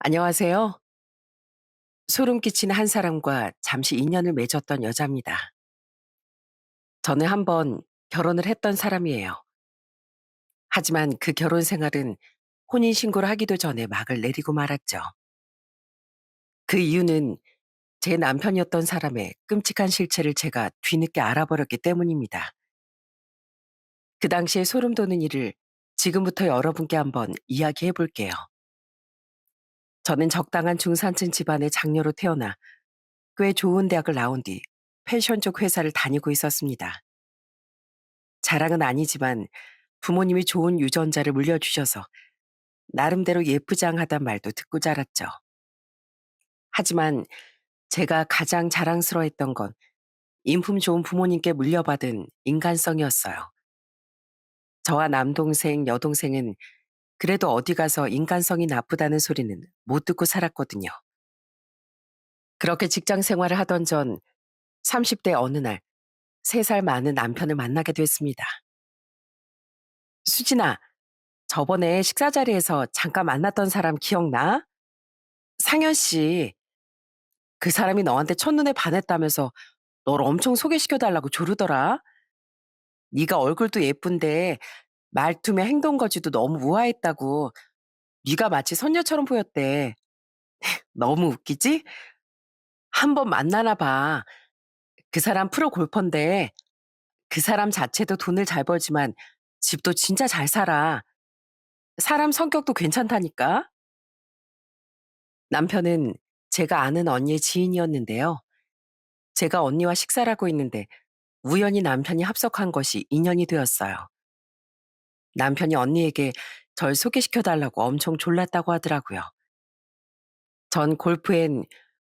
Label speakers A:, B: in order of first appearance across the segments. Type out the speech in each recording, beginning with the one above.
A: 안녕하세요. 소름 끼치는 한 사람과 잠시 인연을 맺었던 여자입니다. 저는 한 번 결혼을 했던 사람이에요. 하지만 그 결혼 생활은 혼인신고를 하기도 전에 막을 내리고 말았죠. 그 이유는 제 남편이었던 사람의 끔찍한 실체를 제가 뒤늦게 알아버렸기 때문입니다. 그 당시에 소름 돋는 일을 지금부터 여러분께 한번 이야기해 볼게요. 저는 적당한 중산층 집안의 장녀로 태어나 꽤 좋은 대학을 나온 뒤 패션 쪽 회사를 다니고 있었습니다. 자랑은 아니지만 부모님이 좋은 유전자를 물려주셔서 나름대로 예쁘장하단 말도 듣고 자랐죠. 하지만 제가 가장 자랑스러워했던 건 인품 좋은 부모님께 물려받은 인간성이었어요. 저와 남동생, 여동생은 그래도 어디 가서 인간성이 나쁘다는 소리는 못 듣고 살았거든요. 그렇게 직장 생활을 하던 전 30대 어느 날 3살 많은 남편을 만나게 됐습니다. 수진아, 저번에 식사 자리에서 잠깐 만났던 사람 기억나? 상현 씨, 그 사람이 너한테 첫눈에 반했다면서 널 엄청 소개시켜 달라고 조르더라. 네가 얼굴도 예쁜데 말투며 행동 거지도 너무 우아했다고. 네가 마치 선녀처럼 보였대. 너무 웃기지? 한번 만나나 봐. 그 사람 프로 골퍼인데 그 사람 자체도 돈을 잘 벌지만 집도 진짜 잘 살아. 사람 성격도 괜찮다니까. 남편은 제가 아는 언니의 지인이었는데요. 제가 언니와 식사를 하고 있는데 우연히 남편이 합석한 것이 인연이 되었어요. 남편이 언니에게 절 소개시켜 달라고 엄청 졸랐다고 하더라고요. 전 골프엔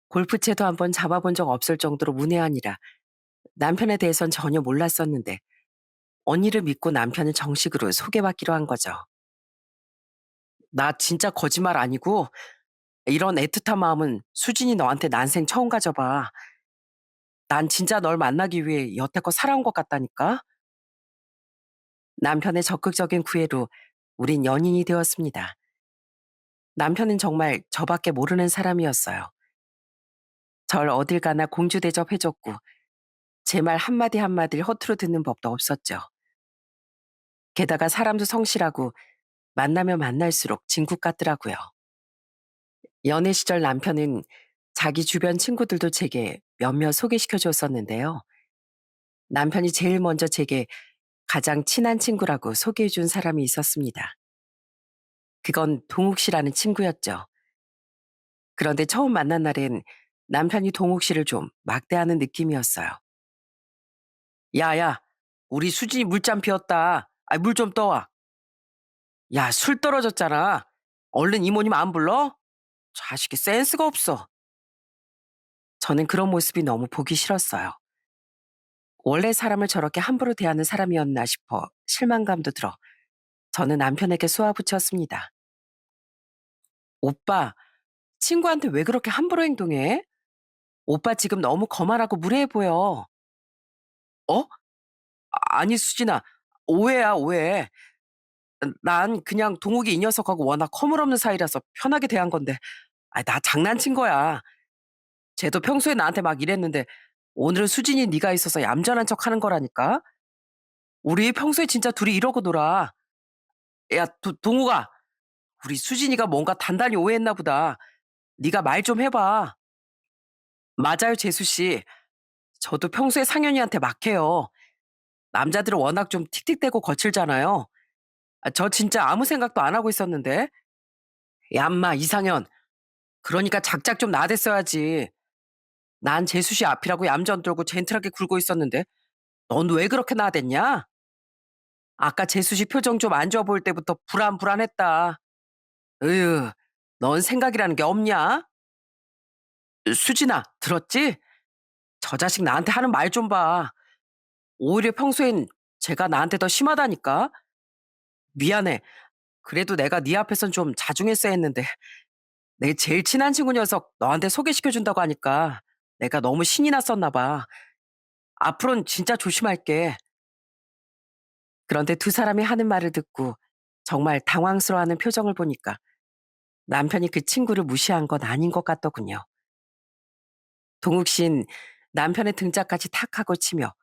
A: 골프채도 한번 잡아본 적 없을 정도로 문외한이라 남편에 대해선 전혀 몰랐었는데 언니를 믿고 남편을 정식으로 소개받기로 한 거죠. 나 진짜 거짓말 아니고 이런 애틋한 마음은 수진이 너한테 난생 처음 가져봐. 난 진짜 널 만나기 위해 여태껏 살아온 것 같다니까. 남편의 적극적인 구애로 우린 연인이 되었습니다. 남편은 정말 저밖에 모르는 사람이었어요. 절 어딜 가나 공주 대접해줬고 제 말 한마디 한마디를 허투루 듣는 법도 없었죠. 게다가 사람도 성실하고 만나면 만날수록 진국 같더라고요. 연애 시절 남편은 자기 주변 친구들도 제게 몇몇 소개시켜 줬었는데요. 남편이 제일 먼저 제게 가장 친한 친구라고 소개해 준 사람이 있었습니다. 그건 동욱 씨라는 친구였죠. 그런데 처음 만난 날엔 남편이 동욱 씨를 좀 막대하는 느낌이었어요. 야야, 우리 수진이 물잠 피웠다. 아, 물 좀 떠와. 야, 술 떨어졌잖아. 얼른 이모님 안 불러? 자식이 센스가 없어. 저는 그런 모습이 너무 보기 싫었어요. 원래 사람을 저렇게 함부로 대하는 사람이었나 싶어 실망감도 들어 저는 남편에게 쏘아붙였습니다. 오빠, 친구한테 왜 그렇게 함부로 행동해? 오빠 지금 너무 거만하고 무례해 보여. 어? 아니, 수진아. 오해야, 오해. 난 그냥 동욱이 이 녀석하고 워낙 허물없는 사이라서 편하게 대한 건데. 나 장난친 거야. 쟤도 평소에 나한테 막 이랬는데 오늘은 수진이 네가 있어서 얌전한 척 하는 거라니까. 우리 평소에 진짜 둘이 이러고 놀아. 야, 동욱아. 우리 수진이가 뭔가 단단히 오해했나 보다. 네가 말 좀 해봐. 맞아요, 재수 씨. 저도 평소에 상현이한테 막해요. 남자들은 워낙 좀 틱틱대고 거칠잖아요. 저 진짜 아무 생각도 안 하고 있었는데. 야, 인마 이상현. 그러니까 작작 좀 나댔어야지. 난 재수 씨 앞이라고 얌전 떨고 젠틀하게 굴고 있었는데 넌 왜 그렇게 나댔냐? 아까 재수 씨 표정 좀 안 좋아 보일 때부터 불안불안했다. 으유, 넌 생각이라는 게 없냐? 수진아, 들었지? 저 자식 나한테 하는 말 좀 봐. 오히려 평소엔 제가 나한테 더 심하다니까? 미안해. 그래도 내가 네 앞에선 좀 자중했어야 했는데 내 제일 친한 친구 녀석 너한테 소개시켜준다고 하니까 내가 너무 신이 났었나 봐. 앞으로는 진짜 조심할게. 그런데 두 사람이 하는 말을 듣고 정말 당황스러워하는 표정을 보니까 남편이 그 친구를 무시한 건 아닌 것 같더군요. 동욱 씨는 남편의 등짝까지 탁 하고 치며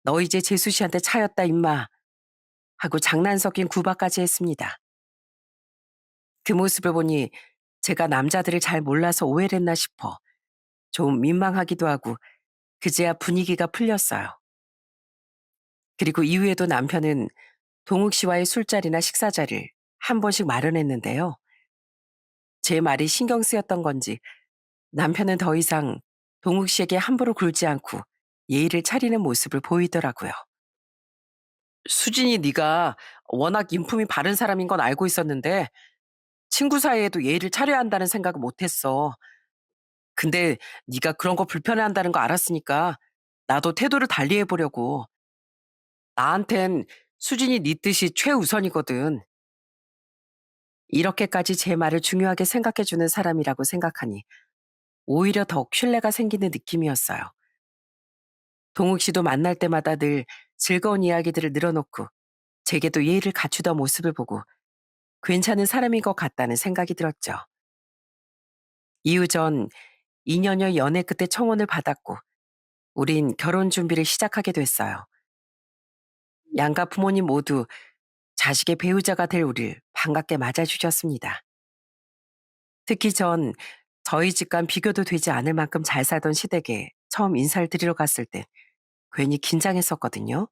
A: 너 이제 재수 씨한테 차였다 임마 하고 장난 섞인 구박까지 했습니다. 그 모습을 보니 제가 남자들을 잘 몰라서 오해를 했나 싶어 좀 민망하기도 하고 그제야 분위기가 풀렸어요. 그리고 이후에도 남편은 동욱 씨와의 술자리나 식사자를 한 번씩 마련했는데요. 제 말이 신경 쓰였던 건지 남편은 더 이상 동욱 씨에게 함부로 굴지 않고 예의를 차리는 모습을 보이더라고요. 수진이 네가 워낙 인품이 바른 사람인 건 알고 있었는데 친구 사이에도 예의를 차려야 한다는 생각을 못 했어. 근데 네가 그런 거 불편해한다는 거 알았으니까 나도 태도를 달리 해보려고. 나한텐 수진이 네 뜻이 최우선이거든. 이렇게까지 제 말을 중요하게 생각해주는 사람이라고 생각하니 오히려 더욱 신뢰가 생기는 느낌이었어요. 동욱 씨도 만날 때마다 늘 즐거운 이야기들을 늘어놓고 제게도 예의를 갖추던 모습을 보고 괜찮은 사람인 것 같다는 생각이 들었죠. 이후 전 2년여 연애 끝에 청혼을 받았고 우린 결혼 준비를 시작하게 됐어요. 양가 부모님 모두 자식의 배우자가 될 우릴 반갑게 맞아주셨습니다. 특히 전 저희 집과는 비교도 되지 않을 만큼 잘 살던 시댁에 처음 인사를 드리러 갔을 때 괜히 긴장했었거든요.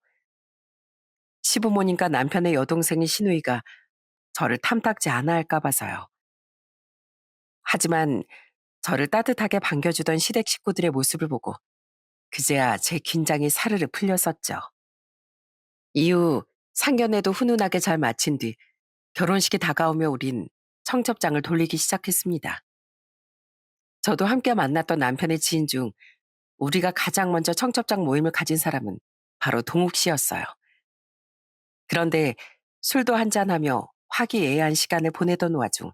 A: 시부모님과 남편의 여동생인 시누이가 저를 탐탁지 않아 할까 봐서요. 하지만 저를 따뜻하게 반겨주던 시댁 식구들의 모습을 보고 그제야 제 긴장이 사르르 풀렸었죠. 이후 상견례도 훈훈하게 잘 마친 뒤 결혼식이 다가오며 우린 청첩장을 돌리기 시작했습니다. 저도 함께 만났던 남편의 지인 중 우리가 가장 먼저 청첩장 모임을 가진 사람은 바로 동욱 씨였어요. 그런데 술도 한잔하며 화기애애한 시간을 보내던 와중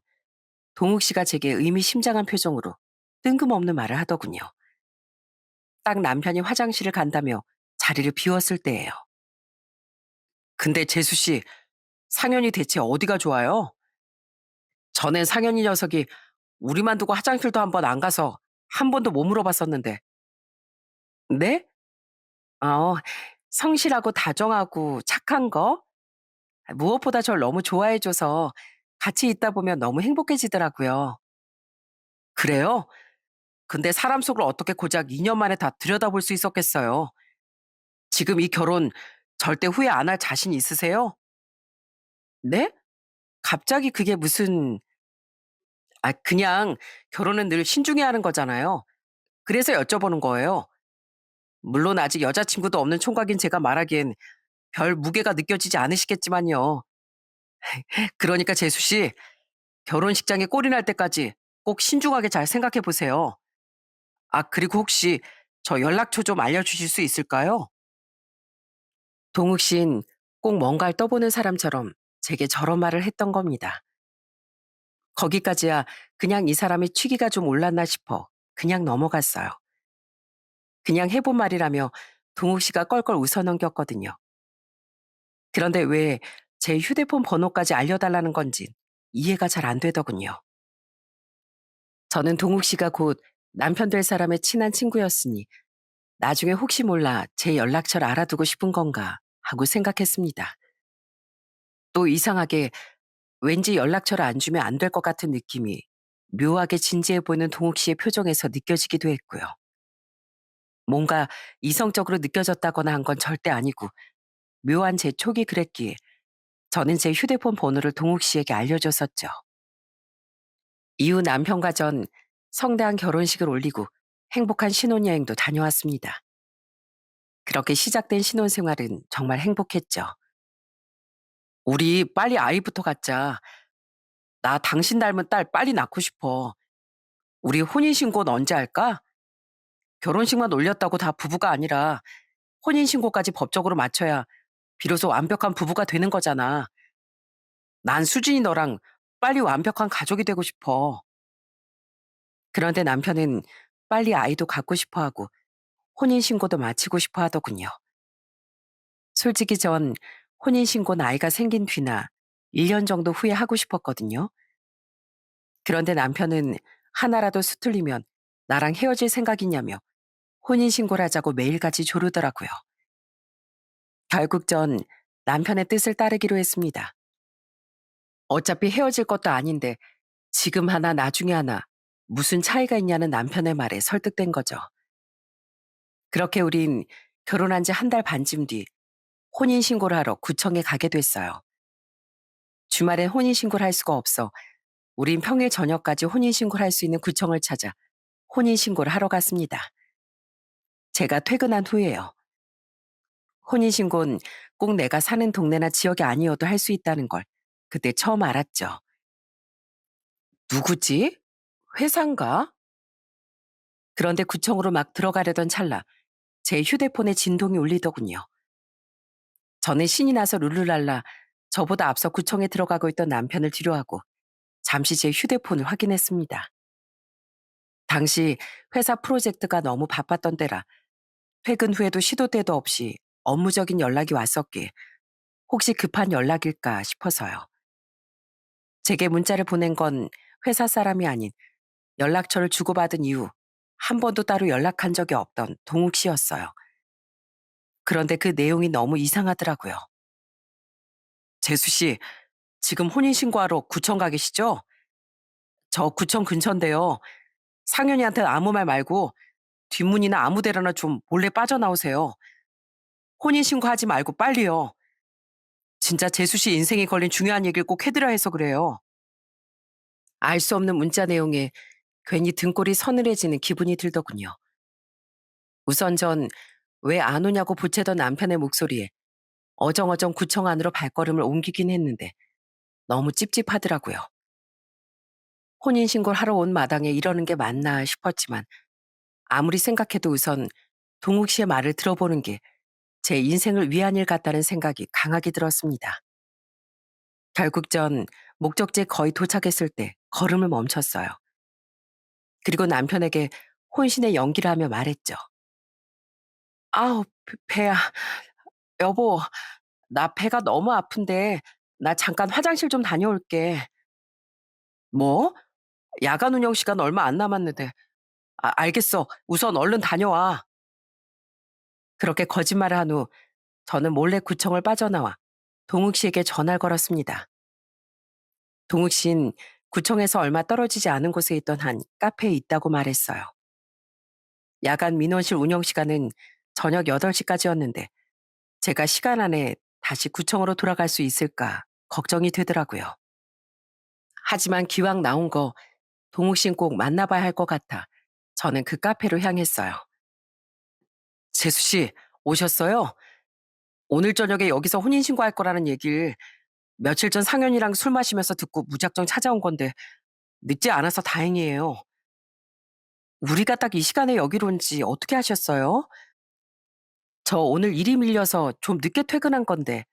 A: 동욱 씨가 제게 의미심장한 표정으로 뜬금없는 말을 하더군요. 딱 남편이 화장실을 간다며 자리를 비웠을 때예요. 근데 재수 씨, 상현이 대체 어디가 좋아요? 전엔 상현이 녀석이 우리만 두고 화장실도 한번 안 가서 한 번도 못 물어봤었는데. 네? 어, 성실하고 다정하고 착한 거? 무엇보다 절 너무 좋아해줘서 같이 있다 보면 너무 행복해지더라고요. 그래요? 근데 사람 속을 어떻게 고작 2년 만에 다 들여다볼 수 있었겠어요? 지금 이 결혼 절대 후회 안 할 자신 있으세요? 네? 갑자기 그게 무슨, 그냥 결혼은 늘 신중해야 하는 거잖아요. 그래서 여쭤보는 거예요. 물론 아직 여자친구도 없는 총각인 제가 말하기엔 별 무게가 느껴지지 않으시겠지만요. 그러니까 재수 씨, 결혼식장에 꼴이 날 때까지 꼭 신중하게 잘 생각해 보세요. 그리고 혹시 저 연락처 좀 알려주실 수 있을까요? 동욱 씨는 꼭 뭔가를 떠보는 사람처럼 제게 저런 말을 했던 겁니다. 거기까지야 그냥 이 사람이 취기가 좀 올랐나 싶어 그냥 넘어갔어요. 그냥 해본 말이라며 동욱 씨가 껄껄 웃어 넘겼거든요. 그런데 왜 제 휴대폰 번호까지 알려달라는 건지 이해가 잘 안 되더군요. 저는 동욱 씨가 곧 남편 될 사람의 친한 친구였으니 나중에 혹시 몰라 제 연락처를 알아두고 싶은 건가 하고 생각했습니다. 또 이상하게 왠지 연락처를 안 주면 안 될 것 같은 느낌이 묘하게 진지해 보이는 동욱 씨의 표정에서 느껴지기도 했고요. 뭔가 이성적으로 느껴졌다거나 한 건 절대 아니고 묘한 제 촉이 그랬기에 저는 제 휴대폰 번호를 동욱 씨에게 알려줬었죠. 이후 남편과 전 성대한 결혼식을 올리고 행복한 신혼여행도 다녀왔습니다. 그렇게 시작된 신혼생활은 정말 행복했죠. 우리 빨리 아이부터 갖자. 나 당신 닮은 딸 빨리 낳고 싶어. 우리 혼인신고는 언제 할까? 결혼식만 올렸다고 다 부부가 아니라 혼인신고까지 법적으로 마쳐야 비로소 완벽한 부부가 되는 거잖아. 난 수진이 너랑 빨리 완벽한 가족이 되고 싶어. 그런데 남편은 빨리 아이도 갖고 싶어 하고 혼인신고도 마치고 싶어 하더군요. 솔직히 전 혼인신고는 아이가 생긴 뒤나 1년 정도 후에 하고 싶었거든요. 그런데 남편은 하나라도 수틀리면 나랑 헤어질 생각이냐며 혼인신고를 하자고 매일같이 조르더라고요. 결국 전 남편의 뜻을 따르기로 했습니다. 어차피 헤어질 것도 아닌데 지금 하나 나중에 하나 무슨 차이가 있냐는 남편의 말에 설득된 거죠. 그렇게 우린 결혼한 지 한 달 반쯤 뒤 혼인신고를 하러 구청에 가게 됐어요. 주말엔 혼인신고를 할 수가 없어 우린 평일 저녁까지 혼인신고를 할 수 있는 구청을 찾아 혼인신고를 하러 갔습니다. 제가 퇴근한 후에요. 혼인신고는 꼭 내가 사는 동네나 지역이 아니어도 할 수 있다는 걸 그때 처음 알았죠. 누구지? 회사인가? 그런데 구청으로 막 들어가려던 찰나 제 휴대폰에 진동이 울리더군요. 저는 신이 나서 룰루랄라 저보다 앞서 구청에 들어가고 있던 남편을 뒤로하고 잠시 제 휴대폰을 확인했습니다. 당시 회사 프로젝트가 너무 바빴던 때라 퇴근 후에도 시도 때도 없이 업무적인 연락이 왔었기에 혹시 급한 연락일까 싶어서요. 제게 문자를 보낸 건 회사 사람이 아닌 연락처를 주고받은 이후 한 번도 따로 연락한 적이 없던 동욱 씨였어요. 그런데 그 내용이 너무 이상하더라고요. 재수 씨, 지금 혼인신고하러 구청 가 계시죠? 저 구청 근처인데요. 상현이한테 아무 말 말고 뒷문이나 아무 데로나 좀 몰래 빠져나오세요. 혼인신고하지 말고 빨리요. 진짜 재수 씨 인생에 걸린 중요한 얘기를 꼭 해드려야 해서 그래요. 알 수 없는 문자 내용에 괜히 등골이 서늘해지는 기분이 들더군요. 우선 전 왜 안 오냐고 보채던 남편의 목소리에 어정어정 구청 안으로 발걸음을 옮기긴 했는데 너무 찝찝하더라고요. 혼인신고를 하러 온 마당에 이러는 게 맞나 싶었지만 아무리 생각해도 우선 동욱 씨의 말을 들어보는 게 제 인생을 위한 일 같다는 생각이 강하게 들었습니다. 결국 전 목적지에 거의 도착했을 때 걸음을 멈췄어요. 그리고 남편에게 혼신의 연기를 하며 말했죠. 아우, 배야. 여보, 나 배가 너무 아픈데 나 잠깐 화장실 좀 다녀올게. 뭐? 야간 운영 시간 얼마 안 남았는데. 알겠어. 우선 얼른 다녀와. 그렇게 거짓말을 한 후 저는 몰래 구청을 빠져나와 동욱 씨에게 전화를 걸었습니다. 동욱 씨는 구청에서 얼마 떨어지지 않은 곳에 있던 한 카페에 있다고 말했어요. 야간 민원실 운영 시간은 저녁 8시까지였는데 제가 시간 안에 다시 구청으로 돌아갈 수 있을까 걱정이 되더라고요. 하지만 기왕 나온 거 동욱 씨는 꼭 만나봐야 할 것 같아 저는 그 카페로 향했어요. 재수 씨, 오셨어요? 오늘 저녁에 여기서 혼인신고할 거라는 얘기를 며칠 전 상현이랑 술 마시면서 듣고 무작정 찾아온 건데 늦지 않아서 다행이에요. 우리가 딱 이 시간에 여기로 온지 어떻게 하셨어요? 저 오늘 일이 밀려서 좀 늦게 퇴근한 건데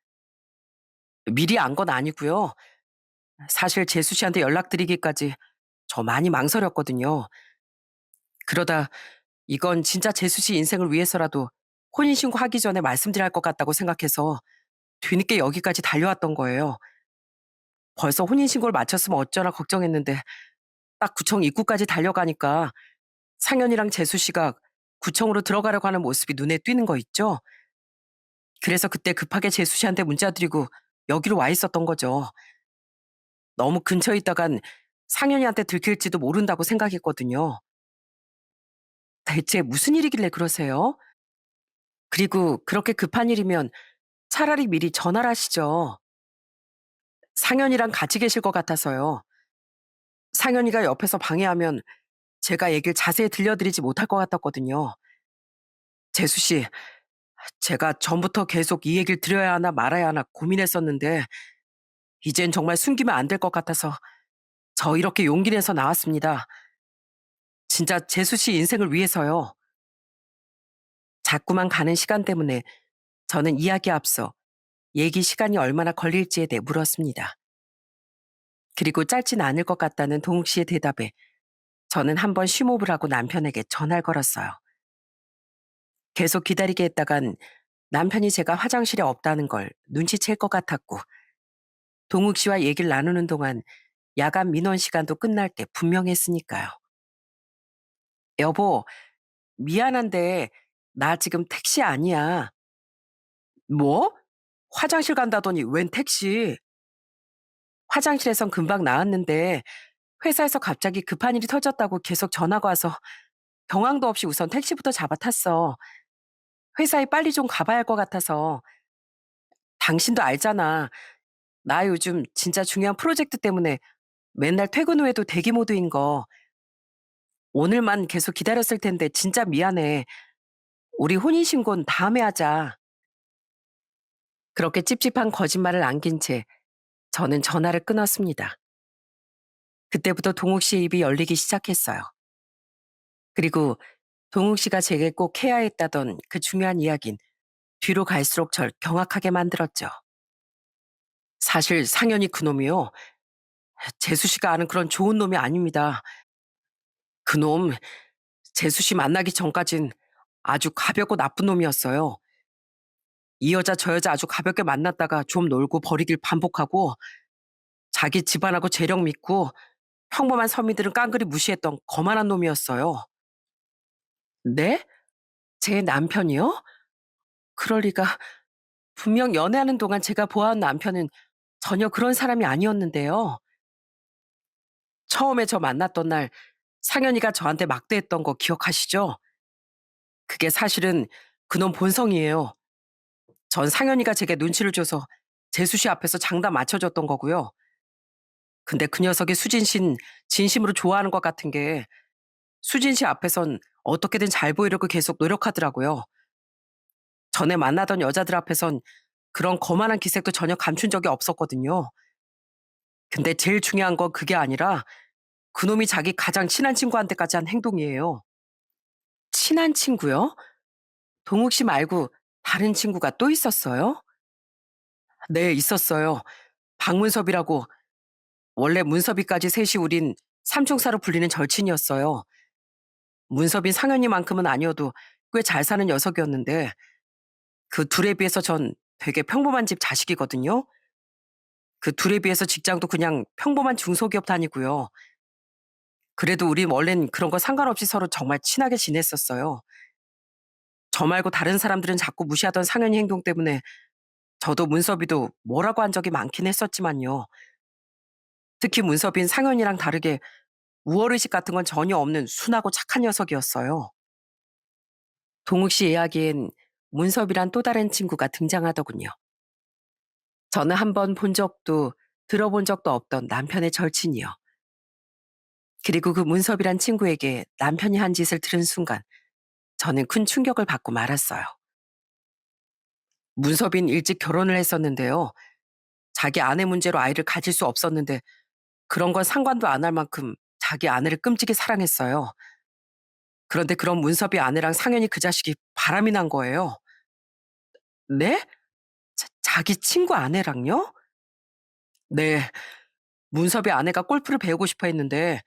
A: 미리 안 건 아니고요. 사실 재수 씨한테 연락드리기까지 저 많이 망설였거든요. 그러다 이건 진짜 재수 씨 인생을 위해서라도 혼인신고 하기 전에 말씀드려야 할 것 같다고 생각해서 뒤늦게 여기까지 달려왔던 거예요. 벌써 혼인신고를 마쳤으면 어쩌나 걱정했는데 딱 구청 입구까지 달려가니까 상현이랑 재수 씨가 구청으로 들어가려고 하는 모습이 눈에 띄는 거 있죠? 그래서 그때 급하게 재수 씨한테 문자 드리고 여기로 와 있었던 거죠. 너무 근처에 있다간 상현이한테 들킬지도 모른다고 생각했거든요. 대체 무슨 일이길래 그러세요? 그리고 그렇게 급한 일이면 차라리 미리 전화를 하시죠. 상현이랑 같이 계실 것 같아서요. 상현이가 옆에서 방해하면 제가 얘기를 자세히 들려드리지 못할 것 같았거든요. 재수 씨, 제가 전부터 계속 이 얘기를 드려야 하나 말아야 하나 고민했었는데 이젠 정말 숨기면 안 될 것 같아서 저 이렇게 용기 내서 나왔습니다. 진짜 재수 씨 인생을 위해서요. 자꾸만 가는 시간 때문에 저는 이야기에 앞서 얘기 시간이 얼마나 걸릴지에 대해 물었습니다. 그리고 짧진 않을 것 같다는 동욱 씨의 대답에 저는 한번 심호흡을 하고 남편에게 전화를 걸었어요. 계속 기다리게 했다간 남편이 제가 화장실에 없다는 걸 눈치챌 것 같았고 동욱 씨와 얘기를 나누는 동안 야간 민원 시간도 끝날 때 분명했으니까요. "여보, 미안한데 나 지금 택시 아니야." "뭐? 화장실 간다더니 웬 택시?" "화장실에선 금방 나왔는데 회사에서 갑자기 급한 일이 터졌다고 계속 전화가 와서 경황도 없이 우선 택시부터 잡아 탔어. 회사에 빨리 좀 가봐야 할 것 같아서. 당신도 알잖아. 나 요즘 진짜 중요한 프로젝트 때문에 맨날 퇴근 후에도 대기 모드인 거. 오늘만 계속 기다렸을 텐데 진짜 미안해. 우리 혼인신고는 다음에 하자." 그렇게 찝찝한 거짓말을 안긴 채 저는 전화를 끊었습니다. 그때부터 동욱 씨의 입이 열리기 시작했어요. 그리고 동욱 씨가 제게 꼭 해야 했다던 그 중요한 이야긴 뒤로 갈수록 절 경악하게 만들었죠. 사실 상현이 그놈이요. 재수 씨가 아는 그런 좋은 놈이 아닙니다. 그놈 재수 씨 만나기 전까진 아주 가볍고 나쁜 놈이었어요. 이 여자 저 여자 아주 가볍게 만났다가 좀 놀고 버리길 반복하고 자기 집안하고 재력 믿고 평범한 서민들은 깡그리 무시했던 거만한 놈이었어요. 네? 제 남편이요? 그럴 리가. 분명 연애하는 동안 제가 보아온 남편은 전혀 그런 사람이 아니었는데요. 처음에 저 만났던 날 상현이가 저한테 막대했던 거 기억하시죠? 그게 사실은 그놈 본성이에요. 전 상현이가 제게 눈치를 줘서 재수 씨 앞에서 장단 맞춰줬던 거고요. 근데 그 녀석이 수진 씨는 진심으로 좋아하는 것 같은 게 수진 씨 앞에선 어떻게든 잘 보이려고 계속 노력하더라고요. 전에 만나던 여자들 앞에선 그런 거만한 기색도 전혀 감춘 적이 없었거든요. 근데 제일 중요한 건 그게 아니라 그놈이 자기 가장 친한 친구한테까지 한 행동이에요. 친한 친구요? 동욱 씨 말고 다른 친구가 또 있었어요? 네, 있었어요. 박문섭이라고. 원래 문섭이까지 셋이 우린 삼총사로 불리는 절친이었어요. 문섭인 상현이만큼은 아니어도 꽤 잘 사는 녀석이었는데 그 둘에 비해서 전 되게 평범한 집 자식이거든요. 그 둘에 비해서 직장도 그냥 평범한 중소기업 다니고요. 그래도 우린 원래는 그런 거 상관없이 서로 정말 친하게 지냈었어요. 저 말고 다른 사람들은 자꾸 무시하던 상현이 행동 때문에 저도 문섭이도 뭐라고 한 적이 많긴 했었지만요. 특히 문섭인 상현이랑 다르게 우월의식 같은 건 전혀 없는 순하고 착한 녀석이었어요. 동욱 씨 이야기엔 문섭이란 또 다른 친구가 등장하더군요. 저는 한 번 본 적도 들어본 적도 없던 남편의 절친이요. 그리고 그 문섭이란 친구에게 남편이 한 짓을 들은 순간 저는 큰 충격을 받고 말았어요. 문섭인 일찍 결혼을 했었는데요. 자기 아내 문제로 아이를 가질 수 없었는데 그런 건 상관도 안 할 만큼 자기 아내를 끔찍이 사랑했어요. 그런데 그런 문섭이 아내랑 상현이 그 자식이 바람이 난 거예요. 네? 자기 친구 아내랑요? 네. 문섭이 아내가 골프를 배우고 싶어 했는데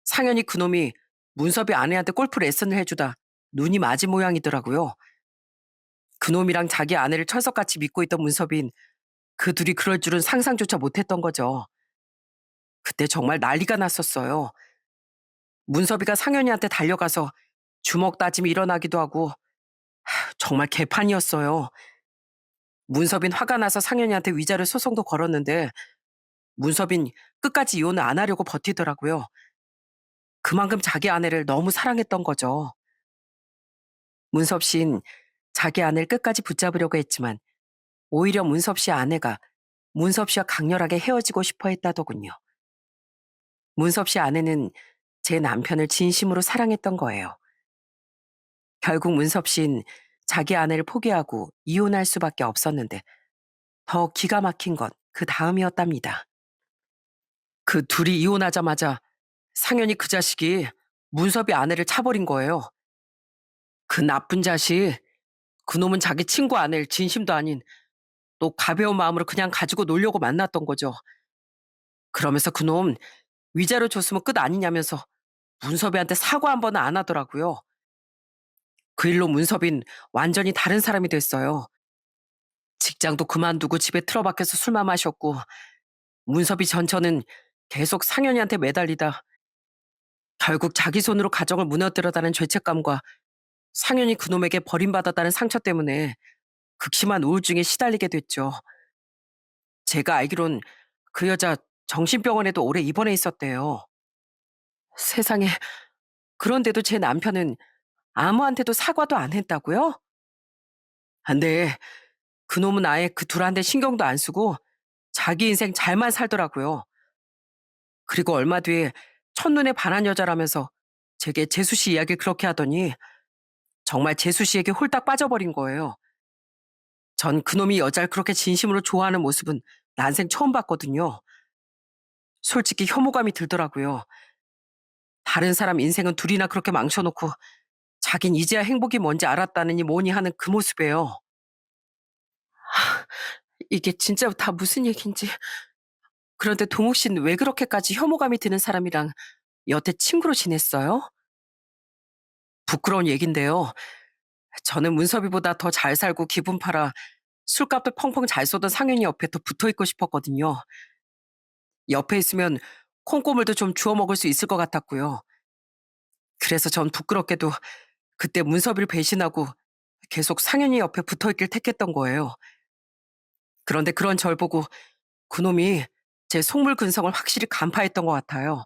A: 상현이 그놈이 문섭이 아내한테 골프 레슨을 해주다 눈이 맞은 모양이더라고요. 그놈이랑 자기 아내를 철석같이 믿고 있던 문섭인 그 둘이 그럴 줄은 상상조차 못했던 거죠. 그때 정말 난리가 났었어요. 문섭이가 상현이한테 달려가서 주먹 다짐이 일어나기도 하고 정말 개판이었어요. 문섭인 화가 나서 상현이한테 위자료 소송도 걸었는데 문섭인 끝까지 이혼을 안 하려고 버티더라고요. 그만큼 자기 아내를 너무 사랑했던 거죠. 문섭 씨는 자기 아내를 끝까지 붙잡으려고 했지만 오히려 문섭 씨 아내가 문섭 씨와 강렬하게 헤어지고 싶어 했다더군요. 문섭 씨 아내는 제 남편을 진심으로 사랑했던 거예요. 결국 문섭 씨는 자기 아내를 포기하고 이혼할 수밖에 없었는데 더 기가 막힌 건 그 다음이었답니다. 그 둘이 이혼하자마자 상현이 그 자식이 문섭이 아내를 차버린 거예요. 그 나쁜 자식. 그놈은 자기 친구 아내를 진심도 아닌 또 가벼운 마음으로 그냥 가지고 놀려고 만났던 거죠. 그러면서 그놈 위자료 줬으면 끝 아니냐면서 문섭이한테 사과 한 번은 안 하더라고요. 그 일로 문섭인 완전히 다른 사람이 됐어요. 직장도 그만두고 집에 틀어박혀서 술만 마셨고 문섭이 전처는 계속 상현이한테 매달리다 결국 자기 손으로 가정을 무너뜨렸다는 죄책감과 상현이 그놈에게 버림받았다는 상처 때문에 극심한 우울증에 시달리게 됐죠. 제가 알기론 그 여자 정신병원에도 오래 입원해 있었대요. 세상에, 그런데도 제 남편은 아무한테도 사과도 안 했다고요? 안 돼. 그놈은 아예 그 둘한테 신경도 안 쓰고 자기 인생 잘만 살더라고요. 그리고 얼마 뒤에 첫눈에 반한 여자라면서 제게 재수 씨 이야기를 그렇게 하더니 정말 재수 씨에게 홀딱 빠져버린 거예요. 전 그놈이 여자를 그렇게 진심으로 좋아하는 모습은 난생 처음 봤거든요. 솔직히 혐오감이 들더라고요. 다른 사람 인생은 둘이나 그렇게 망쳐놓고 자긴 이제야 행복이 뭔지 알았다느니 뭐니 하는 그 모습에요. 이게 진짜 다 무슨 얘기인지. 그런데 동욱 씨는 왜 그렇게까지 혐오감이 드는 사람이랑 여태 친구로 지냈어요? 부끄러운 얘긴데요. 저는 문섭이보다 더 잘 살고 기분 팔아 술값도 펑펑 잘 쏘던 상윤이 옆에 더 붙어 있고 싶었거든요. 옆에 있으면 콩고물도 좀 주워 먹을 수 있을 것 같았고요. 그래서 전 부끄럽게도 그때 문섭이를 배신하고 계속 상윤이 옆에 붙어 있길 택했던 거예요. 그런데 그런 절 보고 그놈이 제 속물 근성을 확실히 간파했던 것 같아요.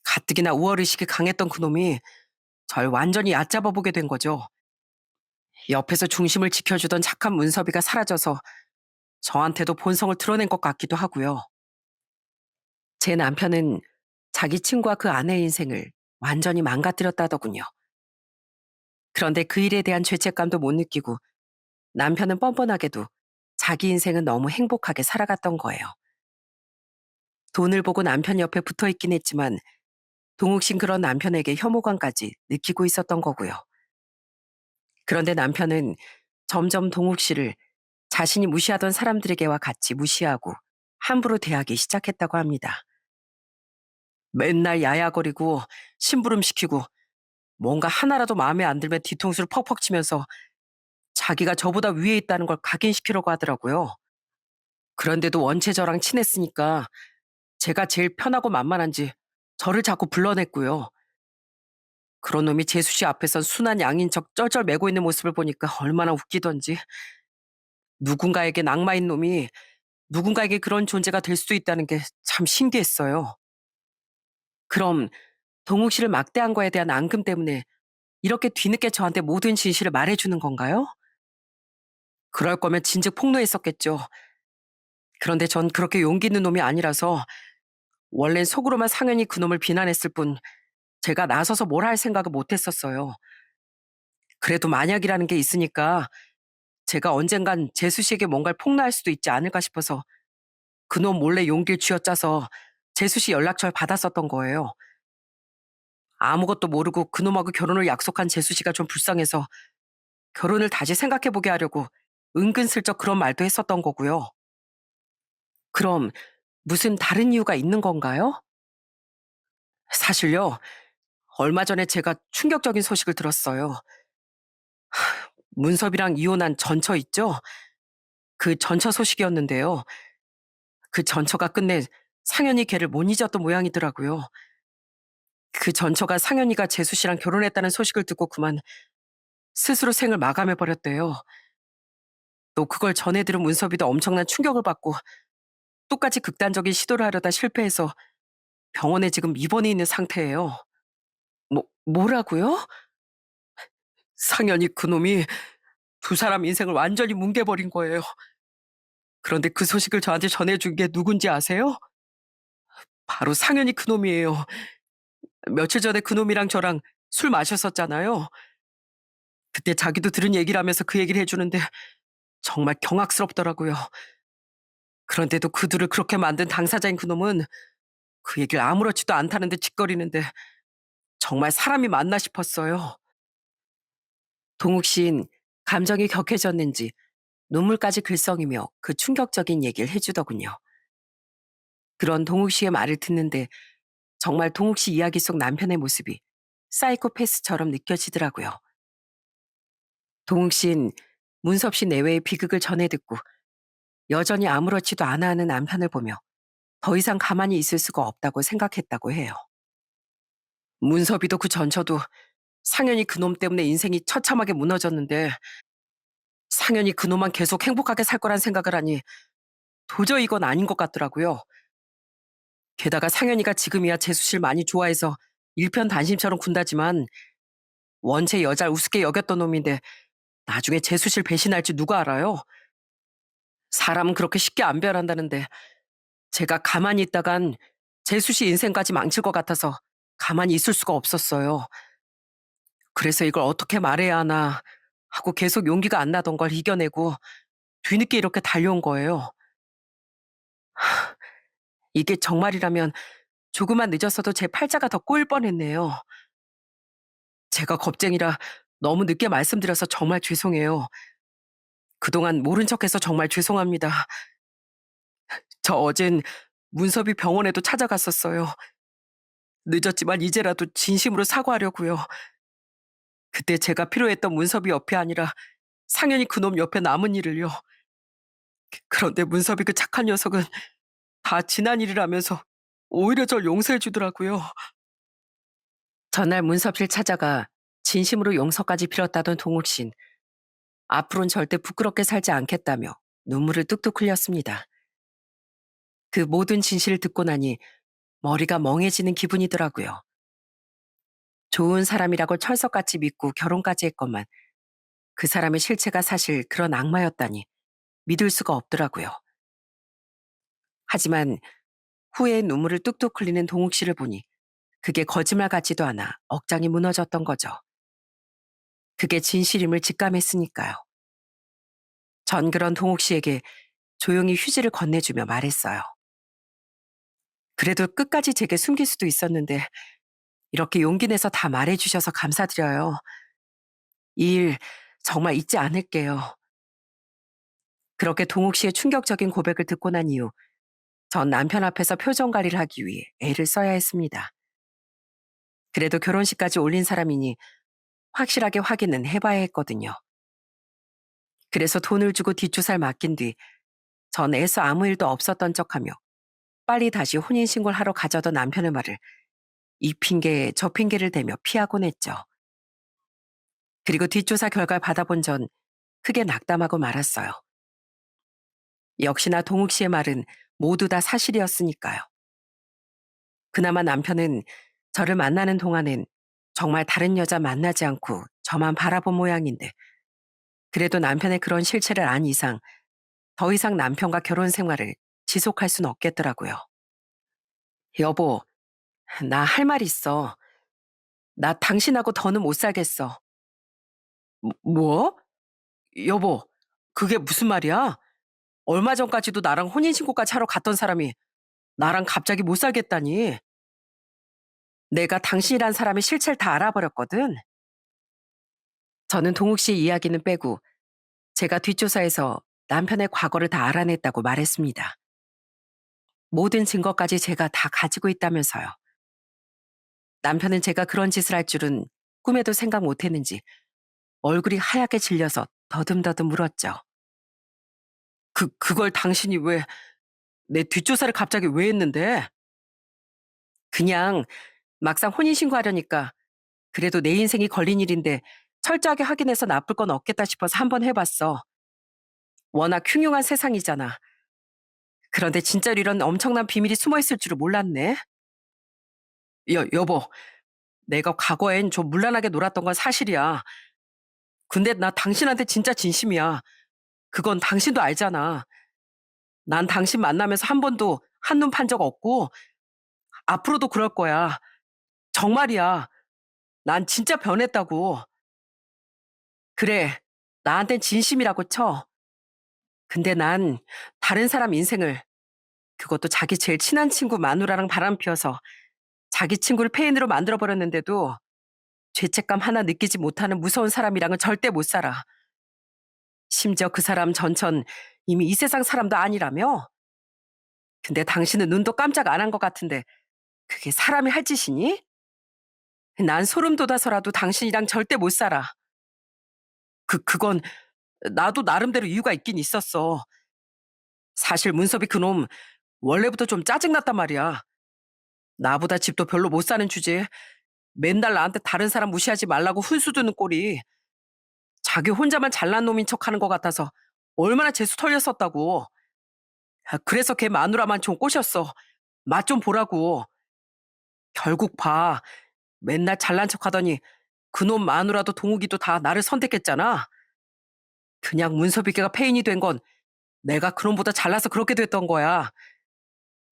A: 가뜩이나 우월의식이 강했던 그놈이 절 완전히 얕잡아 보게 된 거죠. 옆에서 중심을 지켜주던 착한 문섭이가 사라져서 저한테도 본성을 드러낸 것 같기도 하고요. 제 남편은 자기 친구와 그 아내의 인생을 완전히 망가뜨렸다더군요. 그런데 그 일에 대한 죄책감도 못 느끼고 남편은 뻔뻔하게도 자기 인생은 너무 행복하게 살아갔던 거예요. 돈을 보고 남편 옆에 붙어 있긴 했지만 동욱 씨는 그런 남편에게 혐오감까지 느끼고 있었던 거고요. 그런데 남편은 점점 동욱 씨를 자신이 무시하던 사람들에게와 같이 무시하고 함부로 대하기 시작했다고 합니다. 맨날 야야거리고 심부름시키고 뭔가 하나라도 마음에 안 들면 뒤통수를 퍽퍽 치면서 자기가 저보다 위에 있다는 걸 각인시키려고 하더라고요. 그런데도 원체 저랑 친했으니까 제가 제일 편하고 만만한지 저를 자꾸 불러냈고요. 그런 놈이 재수 씨 앞에선 순한 양인 척 쩔쩔 매고 있는 모습을 보니까 얼마나 웃기던지. 누군가에겐 악마인 놈이 누군가에게 그런 존재가 될 수도 있다는 게 참 신기했어요. 그럼 동욱 씨를 막대한 거에 대한 앙금 때문에 이렇게 뒤늦게 저한테 모든 진실을 말해주는 건가요? 그럴 거면 진즉 폭로했었겠죠. 그런데 전 그렇게 용기 있는 놈이 아니라서 원래는 속으로만 상연히 그놈을 비난했을 뿐 제가 나서서 뭘 할 생각을 못 했었어요. 그래도 만약이라는 게 있으니까 제가 언젠간 재수 씨에게 뭔가를 폭로할 수도 있지 않을까 싶어서 그놈 몰래 용기를 쥐어짜서 재수 씨 연락처를 받았었던 거예요. 아무것도 모르고 그놈하고 결혼을 약속한 재수 씨가 좀 불쌍해서 결혼을 다시 생각해보게 하려고 은근슬쩍 그런 말도 했었던 거고요. 그럼 무슨 다른 이유가 있는 건가요? 사실요, 얼마 전에 제가 충격적인 소식을 들었어요. 문섭이랑 이혼한 전처 있죠? 그 전처 소식이었는데요. 그 전처가 끝내 상현이 걔를 못 잊었던 모양이더라고요. 그 전처가 상현이가 재수 씨랑 결혼했다는 소식을 듣고 그만 스스로 생을 마감해버렸대요. 또 그걸 전해 들은 문섭이도 엄청난 충격을 받고 똑같이 극단적인 시도를 하려다 실패해서 병원에 지금 입원해 있는 상태예요. 뭐라고요? 상현이 그놈이 두 사람 인생을 완전히 뭉개버린 거예요. 그런데 그 소식을 저한테 전해준 게 누군지 아세요? 바로 상현이 그놈이에요. 며칠 전에 그놈이랑 저랑 술 마셨었잖아요. 그때 자기도 들은 얘기라면서 그 얘기를 해주는데 정말 경악스럽더라고요. 그런데도 그 둘을 그렇게 만든 당사자인 그놈은 그 얘기를 아무렇지도 않다는 듯 짓거리는데 정말 사람이 맞나 싶었어요. 동욱 씨는 감정이 격해졌는지 눈물까지 글썽이며 그 충격적인 얘기를 해주더군요. 그런 동욱 씨의 말을 듣는데 정말 동욱 씨 이야기 속 남편의 모습이 사이코패스처럼 느껴지더라고요. 동욱 씨는 문섭 씨 내외의 비극을 전해 듣고 여전히 아무렇지도 않아 하는 남편을 보며 더 이상 가만히 있을 수가 없다고 생각했다고 해요. 문섭이도 그 전처도 상현이 그놈 때문에 인생이 처참하게 무너졌는데 상현이 그놈만 계속 행복하게 살 거란 생각을 하니 도저히 이건 아닌 것 같더라고요. 게다가 상현이가 지금이야 재수실 많이 좋아해서 일편단심처럼 군다지만 원체 여자를 우습게 여겼던 놈인데 나중에 재수실 배신할지 누가 알아요? 사람은 그렇게 쉽게 안 변한다는데 제가 가만히 있다간 재수씨 인생까지 망칠 것 같아서 가만히 있을 수가 없었어요. 그래서 이걸 어떻게 말해야 하나 하고 계속 용기가 안 나던 걸 이겨내고 뒤늦게 이렇게 달려온 거예요. 이게 정말이라면 조금만 늦었어도 제 팔자가 더 꼬일 뻔했네요. 제가 겁쟁이라 너무 늦게 말씀드려서 정말 죄송해요. 그동안 모른 척해서 정말 죄송합니다. 저 어젠 문섭이 병원에도 찾아갔었어요. 늦었지만 이제라도 진심으로 사과하려고요. 그때 제가 필요했던 문섭이 옆이 아니라 상현이 그놈 옆에 남은 일을요. 그런데 문섭이 그 착한 녀석은 다 지난 일이라면서 오히려 절 용서해 주더라고요. 전날 문섭실 찾아가 진심으로 용서까지 빌었다던 동욱 씨는 앞으로는 절대 부끄럽게 살지 않겠다며 눈물을 뚝뚝 흘렸습니다. 그 모든 진실을 듣고 나니 머리가 멍해지는 기분이더라고요. 좋은 사람이라고 철석같이 믿고 결혼까지 했건만 그 사람의 실체가 사실 그런 악마였다니 믿을 수가 없더라고요. 하지만 후에 눈물을 뚝뚝 흘리는 동욱 씨를 보니 그게 거짓말 같지도 않아 억장이 무너졌던 거죠. 그게 진실임을 직감했으니까요. 전 그런 동욱 씨에게 조용히 휴지를 건네주며 말했어요. 그래도 끝까지 제게 숨길 수도 있었는데 이렇게 용기 내서 다 말해주셔서 감사드려요. 이 일 정말 잊지 않을게요. 그렇게 동욱 씨의 충격적인 고백을 듣고 난 이후 전 남편 앞에서 표정 관리를 하기 위해 애를 써야 했습니다. 그래도 결혼식까지 올린 사람이니 확실하게 확인은 해봐야 했거든요. 그래서 돈을 주고 뒷주사를 맡긴 뒤 전 애써 아무 일도 없었던 척하며 빨리 다시 혼인신고를 하러 가자던 남편의 말을 이 핑계 저 핑계를 대며 피하곤 했죠. 그리고 뒷조사 결과를 받아본 전 크게 낙담하고 말았어요. 역시나 동욱 씨의 말은 모두 다 사실이었으니까요. 그나마 남편은 저를 만나는 동안엔 정말 다른 여자 만나지 않고 저만 바라본 모양인데 그래도 남편의 그런 실체를 안 이상 더 이상 남편과 결혼 생활을 지속할 순 없겠더라고요. 여보, 나 할 말 있어. 나 당신하고 더는 못 살겠어. 뭐? 여보, 그게 무슨 말이야? 얼마 전까지도 나랑 혼인신고까지 하러 갔던 사람이 나랑 갑자기 못 살겠다니. 내가 당신이란 사람의 실체를 다 알아버렸거든. 저는 동욱 씨의 이야기는 빼고 제가 뒷조사해서 남편의 과거를 다 알아냈다고 말했습니다. 모든 증거까지 제가 다 가지고 있다면서요. 남편은 제가 그런 짓을 할 줄은 꿈에도 생각 못했는지 얼굴이 하얗게 질려서 더듬더듬 물었죠. 그걸 당신이 왜, 내 뒷조사를 갑자기 왜 했는데? 그냥 막상 혼인신고하려니까 그래도 내 인생이 걸린 일인데 철저하게 확인해서 나쁠 건 없겠다 싶어서 한번 해봤어. 워낙 흉흉한 세상이잖아. 그런데 진짜로 이런 엄청난 비밀이 숨어있을 줄은 몰랐네. 여보, 내가 과거엔 좀 문란하게 놀았던 건 사실이야. 근데 나 당신한테 진짜 진심이야. 그건 당신도 알잖아. 난 당신 만나면서 한 번도 한눈 판 적 없고 앞으로도 그럴 거야. 정말이야. 난 진짜 변했다고. 그래, 나한텐 진심이라고 쳐. 근데 난 다른 사람 인생을, 그것도 자기 제일 친한 친구 마누라랑 바람 피워서 자기 친구를 폐인으로 만들어버렸는데도 죄책감 하나 느끼지 못하는 무서운 사람이랑은 절대 못 살아. 심지어 그 사람 전천 이미 이 세상 사람도 아니라며? 근데 당신은 눈도 깜짝 안 한 것 같은데 그게 사람이 할 짓이니? 난 소름 돋아서라도 당신이랑 절대 못 살아. 그건 나도 나름대로 이유가 있긴 있었어. 사실 문섭이 그놈 원래부터 좀 짜증났단 말이야. 나보다 집도 별로 못 사는 주제에 맨날 나한테 다른 사람 무시하지 말라고 훈수 두는 꼴이 자기 혼자만 잘난 놈인 척하는 것 같아서 얼마나 재수 털렸었다고. 그래서 걔 마누라만 좀 꼬셨어. 맛 좀 보라고. 결국 봐. 맨날 잘난 척하더니 그놈 마누라도 동욱이도 다 나를 선택했잖아. 그냥 문섭이가 페인이 된 건 내가 그놈보다 잘나서 그렇게 됐던 거야.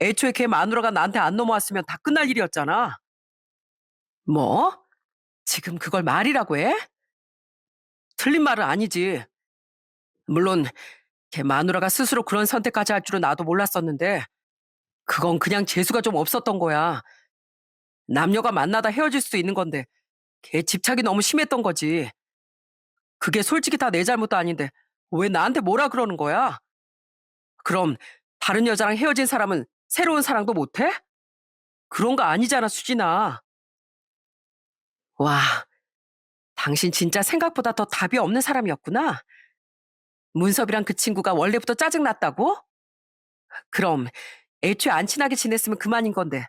A: 애초에 걔 마누라가 나한테 안 넘어왔으면 다 끝날 일이었잖아. 뭐? 지금 그걸 말이라고 해? 틀린 말은 아니지. 물론 걔 마누라가 스스로 그런 선택까지 할 줄은 나도 몰랐었는데 그건 그냥 재수가 좀 없었던 거야. 남녀가 만나다 헤어질 수도 있는 건데 걔 집착이 너무 심했던 거지. 그게 솔직히 다 내 잘못도 아닌데 왜 나한테 뭐라 그러는 거야? 그럼 다른 여자랑 헤어진 사람은 새로운 사랑도 못해? 그런 거 아니잖아, 수진아. 와, 당신 진짜 생각보다 더 답이 없는 사람이었구나. 문섭이랑 그 친구가 원래부터 짜증났다고? 그럼 애초에 안 친하게 지냈으면 그만인 건데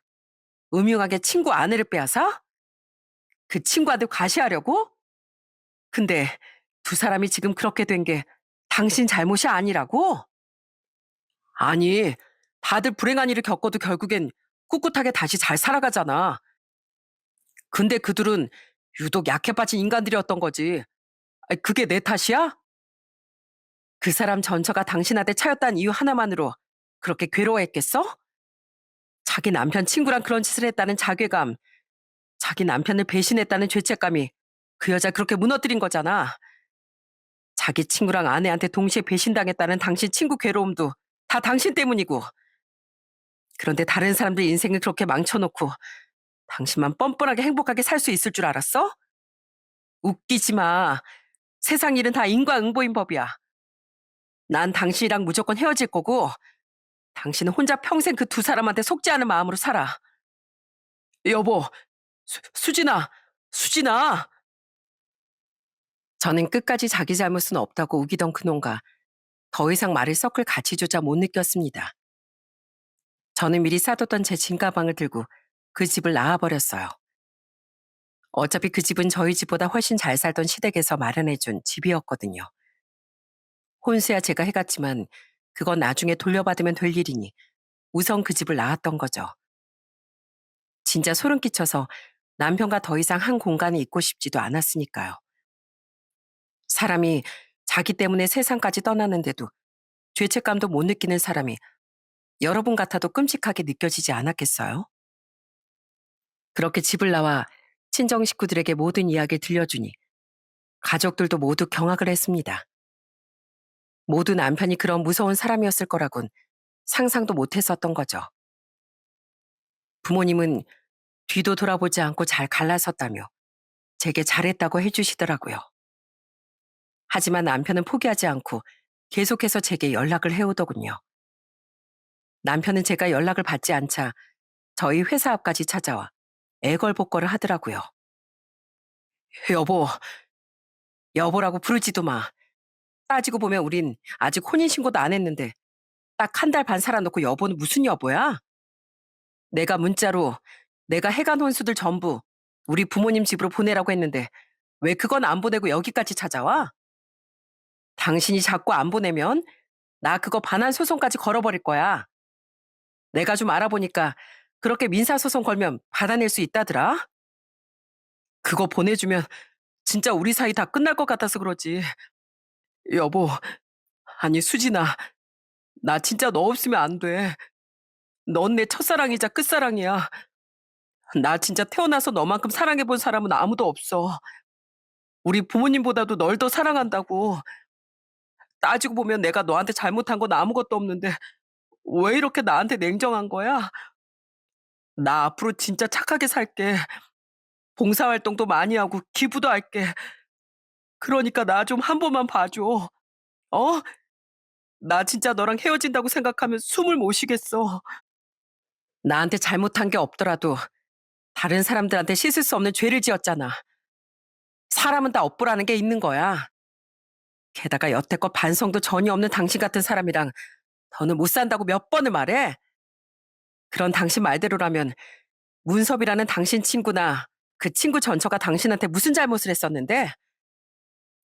A: 음흉하게 친구 아내를 빼앗아? 그 친구한테 과시하려고? 근데 두 사람이 지금 그렇게 된 게 당신 잘못이 아니라고? 아니, 다들 불행한 일을 겪어도 결국엔 꿋꿋하게 다시 잘 살아가잖아. 근데 그들은 유독 약해 빠진 인간들이었던 거지. 아이, 그게 내 탓이야? 그 사람 전처가 당신한테 차였다는 이유 하나만으로 그렇게 괴로워했겠어? 자기 남편 친구랑 그런 짓을 했다는 자괴감, 자기 남편을 배신했다는 죄책감이 그 여자 그렇게 무너뜨린 거잖아. 자기 친구랑 아내한테 동시에 배신당했다는 당신 친구 괴로움도 다 당신 때문이고. 그런데 다른 사람들 인생을 그렇게 망쳐놓고 당신만 뻔뻔하게 행복하게 살 수 있을 줄 알았어? 웃기지 마. 세상 일은 다 인과응보인 법이야. 난 당신이랑 무조건 헤어질 거고 당신은 혼자 평생 그 두 사람한테 속지 않은 마음으로 살아. 여보, 수진아, 수진아. 저는 끝까지 자기 잘못은 없다고 우기던 그놈과 더 이상 말을 섞을 가치조차 못 느꼈습니다. 저는 미리 싸뒀던 제 짐가방을 들고 그 집을 나와버렸어요. 어차피 그 집은 저희 집보다 훨씬 잘 살던 시댁에서 마련해준 집이었거든요. 혼수야 제가 해갔지만 그건 나중에 돌려받으면 될 일이니 우선 그 집을 나왔던 거죠. 진짜 소름 끼쳐서 남편과 더 이상 한 공간에 있고 싶지도 않았으니까요. 사람이 자기 때문에 세상까지 떠나는데도 죄책감도 못 느끼는 사람이 여러분 같아도 끔찍하게 느껴지지 않았겠어요? 그렇게 집을 나와 친정 식구들에게 모든 이야기를 들려주니 가족들도 모두 경악을 했습니다. 모두 남편이 그런 무서운 사람이었을 거라곤 상상도 못 했었던 거죠. 부모님은 뒤도 돌아보지 않고 잘 갈라섰다며 제게 잘했다고 해주시더라고요. 하지만 남편은 포기하지 않고 계속해서 제게 연락을 해오더군요. 남편은 제가 연락을 받지 않자 저희 회사 앞까지 찾아와 애걸복걸을 하더라고요. 여보, 여보라고 부르지도 마. 따지고 보면 우린 아직 혼인신고도 안 했는데 딱 한 달 반 살아놓고 여보는 무슨 여보야? 내가 문자로 내가 해간 혼수들 전부 우리 부모님 집으로 보내라고 했는데 왜 그건 안 보내고 여기까지 찾아와? 당신이 자꾸 안 보내면 나 그거 반환 소송까지 걸어버릴 거야. 내가 좀 알아보니까 그렇게 민사소송 걸면 받아낼 수 있다더라. 그거 보내주면 진짜 우리 사이 다 끝날 것 같아서 그러지. 여보, 아니 수진아, 나 진짜 너 없으면 안 돼. 넌 내 첫사랑이자 끝사랑이야. 나 진짜 태어나서 너만큼 사랑해본 사람은 아무도 없어. 우리 부모님보다도 널 더 사랑한다고. 따지고 보면 내가 너한테 잘못한 건 아무것도 없는데 왜 이렇게 나한테 냉정한 거야? 나 앞으로 진짜 착하게 살게. 봉사활동도 많이 하고 기부도 할게. 그러니까 나 좀 한 번만 봐줘. 어? 나 진짜 너랑 헤어진다고 생각하면 숨을 못 쉬겠어. 나한테 잘못한 게 없더라도 다른 사람들한테 씻을 수 없는 죄를 지었잖아. 사람은 다 업보라는 게 있는 거야. 게다가 여태껏 반성도 전혀 없는 당신 같은 사람이랑 더는 못 산다고 몇 번을 말해? 그런 당신 말대로라면 문섭이라는 당신 친구나 그 친구 전처가 당신한테 무슨 잘못을 했었는데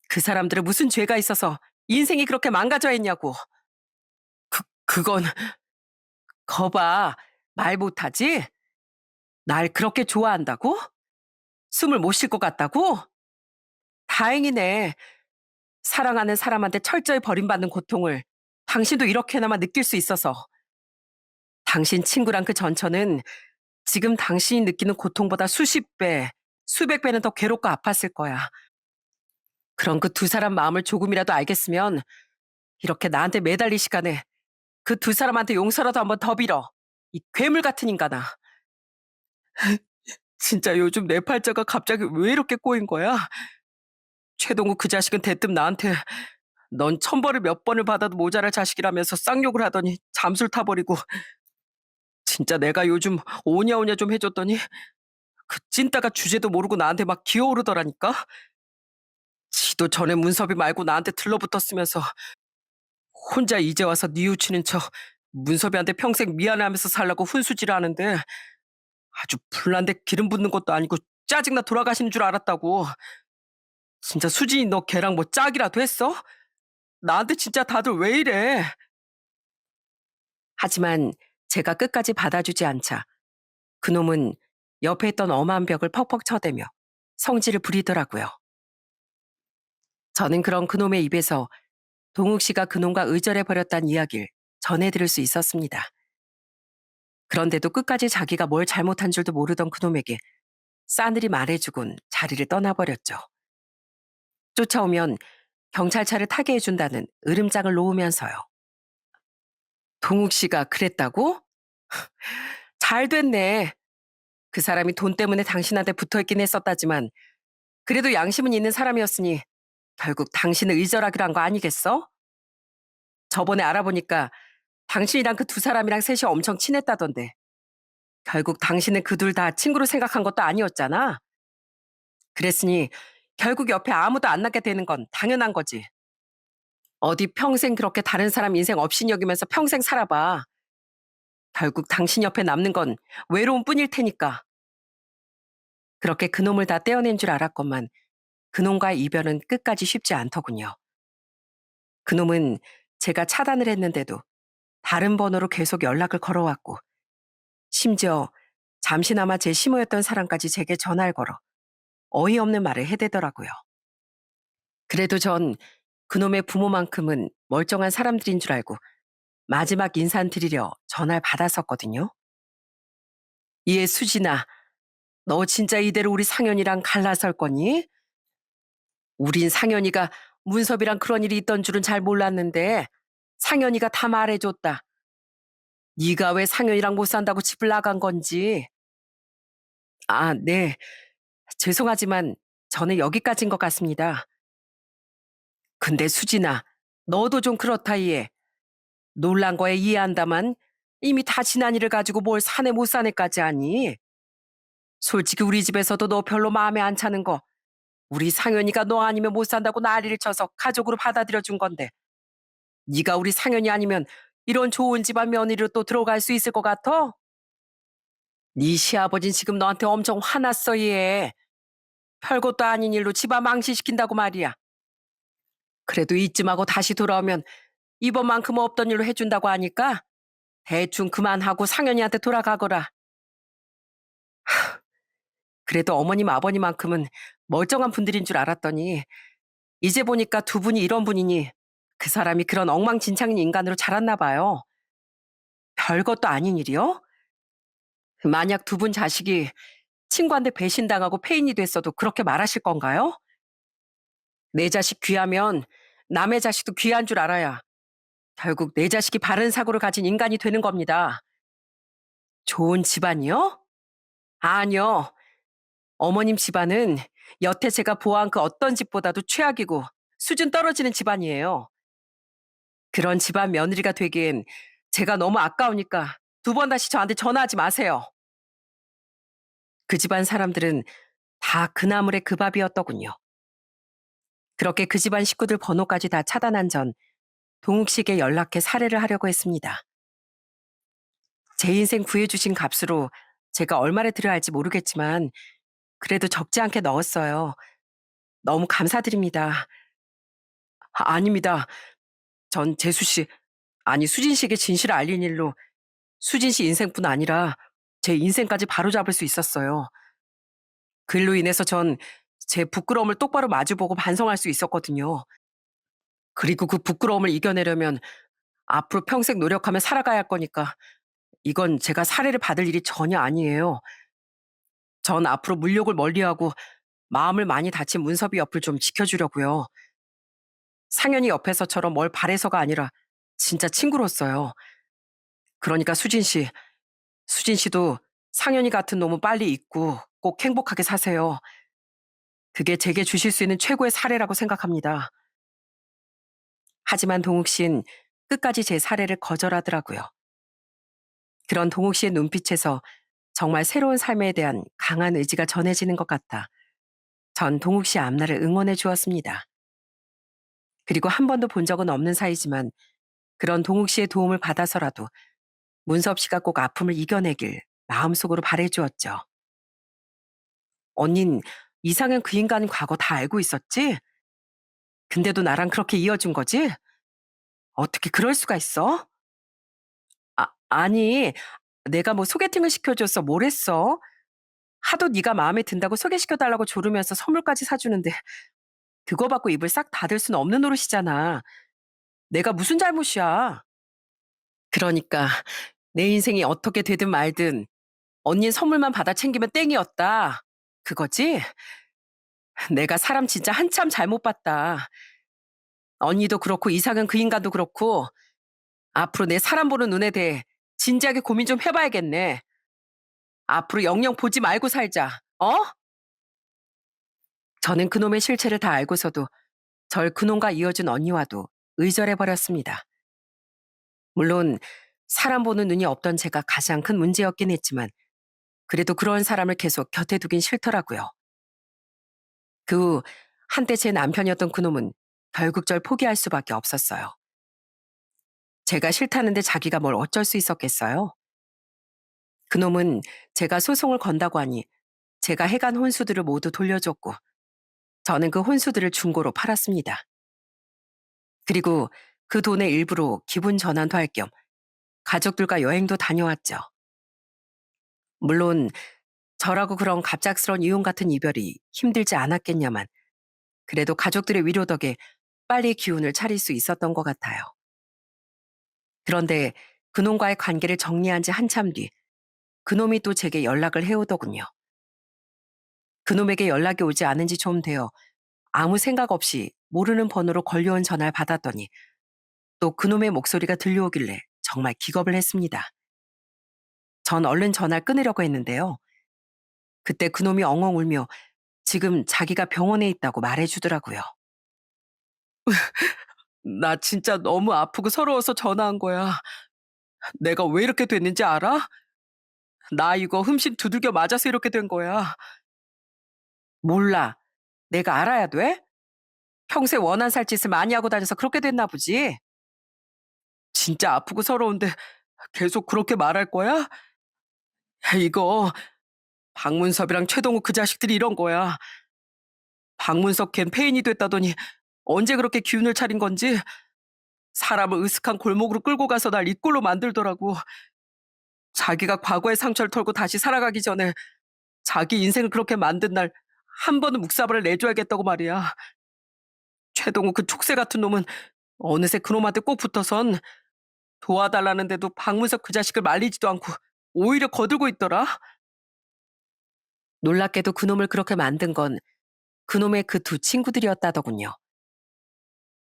A: 그 사람들은 무슨 죄가 있어서 인생이 그렇게 망가져 있냐고. 그건 거봐. 말 못하지? 날 그렇게 좋아한다고? 숨을 못 쉴 것 같다고? 다행이네. 사랑하는 사람한테 철저히 버림받는 고통을 당신도 이렇게나마 느낄 수 있어서. 당신 친구랑 그 전처는 지금 당신이 느끼는 고통보다 수십 배, 수백 배는 더 괴롭고 아팠을 거야. 그런 그 두 사람 마음을 조금이라도 알겠으면 이렇게 나한테 매달릴 시간에 그 두 사람한테 용서라도 한번 더 빌어. 이 괴물 같은 인간아. 진짜 요즘 내 팔자가 갑자기 왜 이렇게 꼬인 거야? 최동우 그 자식은 대뜸 나한테 넌 천벌을 몇 번을 받아도 모자랄 자식이라면서 쌍욕을 하더니 잠수를 타버리고 진짜 내가 요즘 오냐오냐 좀 해줬더니 그 찐따가 주제도 모르고 나한테 막 기어오르더라니까? 지도 전에 문섭이 말고 나한테 들러붙었으면서 혼자 이제 와서 뉘우치는 척 문섭이한테 평생 미안해하면서 살라고 훈수질을 하는데 아주 불난데 기름 붓는 것도 아니고 짜증나 돌아가시는 줄 알았다고. 진짜 수진이 너 걔랑 뭐 짝이라도 했어? 나한테 진짜 다들 왜 이래? 하지만 제가 끝까지 받아주지 않자 그놈은 옆에 있던 엄한 벽을 퍽퍽 쳐대며 성질을 부리더라고요. 저는 그런 그놈의 입에서 동욱 씨가 그놈과 의절해 버렸다는 이야기를 전해 들을 수 있었습니다. 그런데도 끝까지 자기가 뭘 잘못한 줄도 모르던 그놈에게 싸늘히 말해주곤 자리를 떠나버렸죠. 쫓아오면 경찰차를 타게 해준다는 으름장을 놓으면서요. 동욱 씨가 그랬다고? 잘 됐네. 그 사람이 돈 때문에 당신한테 붙어있긴 했었다지만 그래도 양심은 있는 사람이었으니 결국 당신을 의절하기로 한 거 아니겠어? 저번에 알아보니까 당신이랑 그 두 사람이랑 셋이 엄청 친했다던데 결국 당신은 그 둘 다 친구로 생각한 것도 아니었잖아. 그랬으니 결국 옆에 아무도 안 낳게 되는 건 당연한 거지. 어디 평생 그렇게 다른 사람 인생 없이 여기면서 평생 살아봐. 결국 당신 옆에 남는 건 외로움 뿐일 테니까. 그렇게 그놈을 다 떼어낸 줄 알았건만 그놈과의 이별은 끝까지 쉽지 않더군요. 그놈은 제가 차단을 했는데도 다른 번호로 계속 연락을 걸어왔고 심지어 잠시나마 제 시모였던 사람까지 제게 전화를 걸어 어이없는 말을 해대더라고요. 그래도 전 그놈의 부모만큼은 멀쩡한 사람들인 줄 알고 마지막 인사를 드리려 전화를 받았었거든요. 이에 수진아, 너 진짜 이대로 우리 상현이랑 갈라설 거니? 우린 상현이가 문섭이랑 그런 일이 있던 줄은 잘 몰랐는데 상현이가 다 말해줬다. 네가 왜 상현이랑 못 산다고 집을 나간 건지. 아, 네. 죄송하지만 저는 여기까지인 것 같습니다. 근데 수진아, 너도 좀 그렇다 이해. 놀란 거에 이해한다만 이미 다 지난 일을 가지고 뭘 사내 못 사내까지 하니? 솔직히 우리 집에서도 너 별로 마음에 안 차는 거 우리 상현이가 너 아니면 못 산다고 난리를 쳐서 가족으로 받아들여 준 건데 네가 우리 상현이 아니면 이런 좋은 집안 며느리로 또 들어갈 수 있을 것 같아? 네 시아버진 지금 너한테 엄청 화났어 얘. 별것도 아닌 일로 집안 망신시킨다고 말이야. 그래도 이쯤하고 다시 돌아오면 이번만큼 없던 일로 해준다고 하니까 대충 그만하고 상현이한테 돌아가거라. 그래도 어머님 아버님만큼은 멀쩡한 분들인 줄 알았더니 이제 보니까 두 분이 이런 분이니 그 사람이 그런 엉망진창인 인간으로 자랐나 봐요. 별것도 아닌 일이요? 만약 두 분 자식이 친구한테 배신당하고 폐인이 됐어도 그렇게 말하실 건가요? 내 자식 귀하면 남의 자식도 귀한 줄 알아야 결국 내 자식이 바른 사고를 가진 인간이 되는 겁니다. 좋은 집안이요? 아니요. 어머님 집안은 여태 제가 보아한 그 어떤 집보다도 최악이고 수준 떨어지는 집안이에요. 그런 집안 며느리가 되기엔 제가 너무 아까우니까 두 번 다시 저한테 전화하지 마세요. 그 집안 사람들은 다 그 나물의 그 밥이었더군요. 그렇게 그 집안 식구들 번호까지 다 차단한 전 동욱 씨에게 연락해 사례를 하려고 했습니다. 제 인생 구해주신 값으로 제가 얼마를 드려야 할지 모르겠지만 그래도 적지 않게 넣었어요. 너무 감사드립니다. 아닙니다. 전 재수 씨, 아니 수진 씨에게 진실을 알린 일로 수진 씨 인생뿐 아니라 제 인생까지 바로잡을 수 있었어요. 그 일로 인해서 전 제 부끄러움을 똑바로 마주보고 반성할 수 있었거든요. 그리고 그 부끄러움을 이겨내려면 앞으로 평생 노력하며 살아가야 할 거니까 이건 제가 살해를 받을 일이 전혀 아니에요. 전 앞으로 물욕을 멀리하고 마음을 많이 다친 문섭이 옆을 좀 지켜주려고요. 상현이 옆에서처럼 뭘 바래서가 아니라 진짜 친구로서요. 그러니까 수진 씨도 상현이 같은 놈은 빨리 잊고 꼭 행복하게 사세요. 그게 제게 주실 수 있는 최고의 사례라고 생각합니다. 하지만 동욱 씨는 끝까지 제 사례를 거절하더라고요. 그런 동욱 씨의 눈빛에서 정말 새로운 삶에 대한 강한 의지가 전해지는 것 같아 전 동욱 씨의 앞날을 응원해 주었습니다. 그리고 한 번도 본 적은 없는 사이지만 그런 동욱 씨의 도움을 받아서라도 문섭 씨가 꼭 아픔을 이겨내길 마음속으로 바래 주었죠. 언닌 이상현 그 인간 과거 다 알고 있었지? 근데도 나랑 그렇게 이어준 거지? 어떻게 그럴 수가 있어? 아니, 내가 뭐 소개팅을 시켜줘서 뭘 했어? 하도 네가 마음에 든다고 소개시켜달라고 조르면서 선물까지 사주는데 그거 받고 입을 싹 닫을 수는 없는 노릇이잖아. 내가 무슨 잘못이야? 그러니까 내 인생이 어떻게 되든 말든 언니 선물만 받아 챙기면 땡이었다. 그거지? 내가 사람 진짜 한참 잘못 봤다. 언니도 그렇고 이상은 그 인간도 그렇고 앞으로 내 사람 보는 눈에 대해 진지하게 고민 좀 해봐야겠네. 앞으로 영영 보지 말고 살자. 어? 저는 그놈의 실체를 다 알고서도 절 그놈과 이어준 언니와도 의절해버렸습니다. 물론 사람 보는 눈이 없던 제가 가장 큰 문제였긴 했지만 그래도 그런 사람을 계속 곁에 두긴 싫더라고요. 그 후 한때 제 남편이었던 그놈은 결국 절 포기할 수밖에 없었어요. 제가 싫다는데 자기가 뭘 어쩔 수 있었겠어요? 그놈은 제가 소송을 건다고 하니 제가 해간 혼수들을 모두 돌려줬고 저는 그 혼수들을 중고로 팔았습니다. 그리고 그 돈의 일부로 기분 전환도 할 겸 가족들과 여행도 다녀왔죠. 물론 저라고 그런 갑작스런 이혼 같은 이별이 힘들지 않았겠냐만 그래도 가족들의 위로 덕에 빨리 기운을 차릴 수 있었던 것 같아요. 그런데 그놈과의 관계를 정리한 지 한참 뒤 그놈이 또 제게 연락을 해오더군요. 그놈에게 연락이 오지 않은 지 좀 되어 아무 생각 없이 모르는 번호로 걸려온 전화를 받았더니 또 그놈의 목소리가 들려오길래 정말 기겁을 했습니다. 전 얼른 전화를 끊으려고 했는데요. 그때 그놈이 엉엉 울며 지금 자기가 병원에 있다고 말해주더라고요. 나 진짜 너무 아프고 서러워서 전화한 거야. 내가 왜 이렇게 됐는지 알아? 나 이거 흠씬 두들겨 맞아서 이렇게 된 거야. 몰라. 내가 알아야 돼? 평소에 원한 살 짓을 많이 하고 다녀서 그렇게 됐나 보지. 진짜 아프고 서러운데 계속 그렇게 말할 거야? 이거 박문섭이랑 최동욱 그 자식들이 이런 거야. 박문섭 걘 폐인이 됐다더니 언제 그렇게 기운을 차린 건지 사람을 으슥한 골목으로 끌고 가서 날 이 꼴로 만들더라고. 자기가 과거의 상처를 털고 다시 살아가기 전에 자기 인생을 그렇게 만든 날 한 번은 묵사발을 내줘야겠다고 말이야. 최동욱 그 촉새 같은 놈은 어느새 그놈한테 꼭 붙어선 도와달라는데도 박문석 그 자식을 말리지도 않고 오히려 거들고 있더라. 놀랍게도 그놈을 그렇게 만든 건 그놈의 그 두 친구들이었다더군요.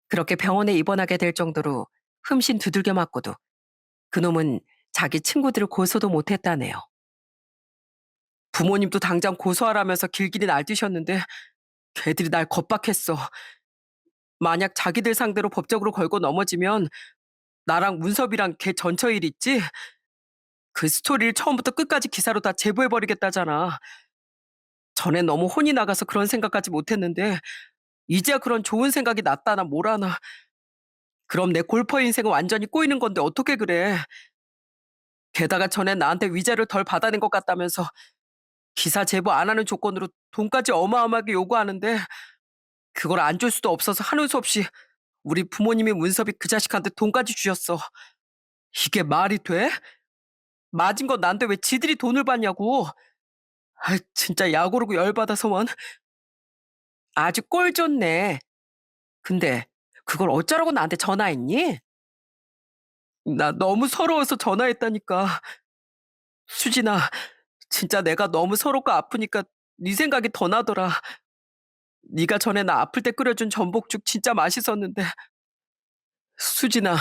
A: 그렇게 병원에 입원하게 될 정도로 흠씬 두들겨 맞고도 그놈은 자기 친구들을 고소도 못했다네요. 부모님도 당장 고소하라면서 길길이 날뛰셨는데 걔들이 날 겁박했어. 만약 자기들 상대로 법적으로 걸고 넘어지면 나랑 문섭이랑 걔 전처일 있지? 그 스토리를 처음부터 끝까지 기사로 다 제보해버리겠다잖아. 전엔 너무 혼이 나가서 그런 생각까지 못했는데 이제야 그런 좋은 생각이 났다나 뭐라나. 그럼 내 골퍼 인생은 완전히 꼬이는 건데 어떻게 그래. 게다가 전에 나한테 위자료 덜 받아낸 것 같다면서 기사 제보 안 하는 조건으로 돈까지 어마어마하게 요구하는데 그걸 안 줄 수도 없어서 하는 수 없이 우리 부모님이 문섭이 그 자식한테 돈까지 주셨어. 이게 말이 돼? 맞은 건 난데 왜 지들이 돈을 받냐고. 아, 진짜 약 오르고 열받아서만. 아주 꼴 좋네. 근데 그걸 어쩌라고 나한테 전화했니? 나 너무 서러워서 전화했다니까. 수진아, 진짜 내가 너무 서럽고 아프니까 네 생각이 더 나더라. 네가 전에 나 아플 때 끓여준 전복죽 진짜 맛있었는데. 수진아,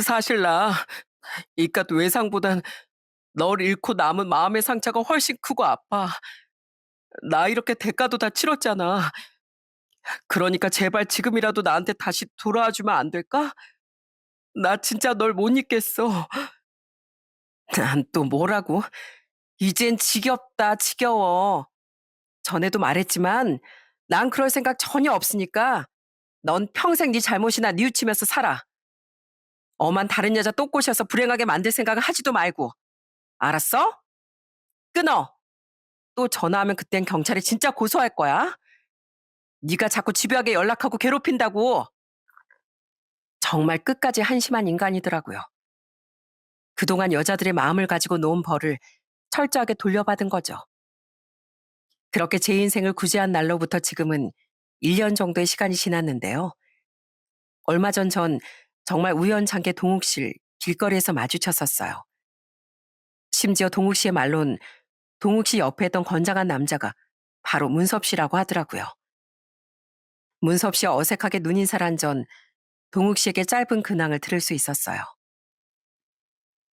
A: 사실 나 이깟 외상보단 널 잃고 남은 마음의 상처가 훨씬 크고 아파. 나 이렇게 대가도 다 치렀잖아. 그러니까 제발 지금이라도 나한테 다시 돌아와 주면 안 될까? 나 진짜 널 못 잊겠어. 난 또 뭐라고? 이젠 지겹다, 지겨워. 전에도 말했지만 난 그럴 생각 전혀 없으니까 넌 평생 네 잘못이나 뉘우치면서 살아. 엄한 다른 여자 또 꼬셔서 불행하게 만들 생각을 하지도 말고. 알았어? 끊어. 또 전화하면 그땐 경찰에 진짜 고소할 거야. 네가 자꾸 집요하게 연락하고 괴롭힌다고. 정말 끝까지 한심한 인간이더라고요. 그동안 여자들의 마음을 가지고 놓은 벌을 철저하게 돌려받은 거죠. 그렇게 제 인생을 구제한 날로부터 지금은 1년 정도의 시간이 지났는데요. 얼마 전 정말 우연찮게 동욱 씨를 길거리에서 마주쳤었어요. 심지어 동욱 씨의 말론 동욱 씨 옆에 있던 건장한 남자가 바로 문섭 씨라고 하더라고요. 문섭 씨와 어색하게 눈인사를 한 전 동욱 씨에게 짧은 근황을 들을 수 있었어요.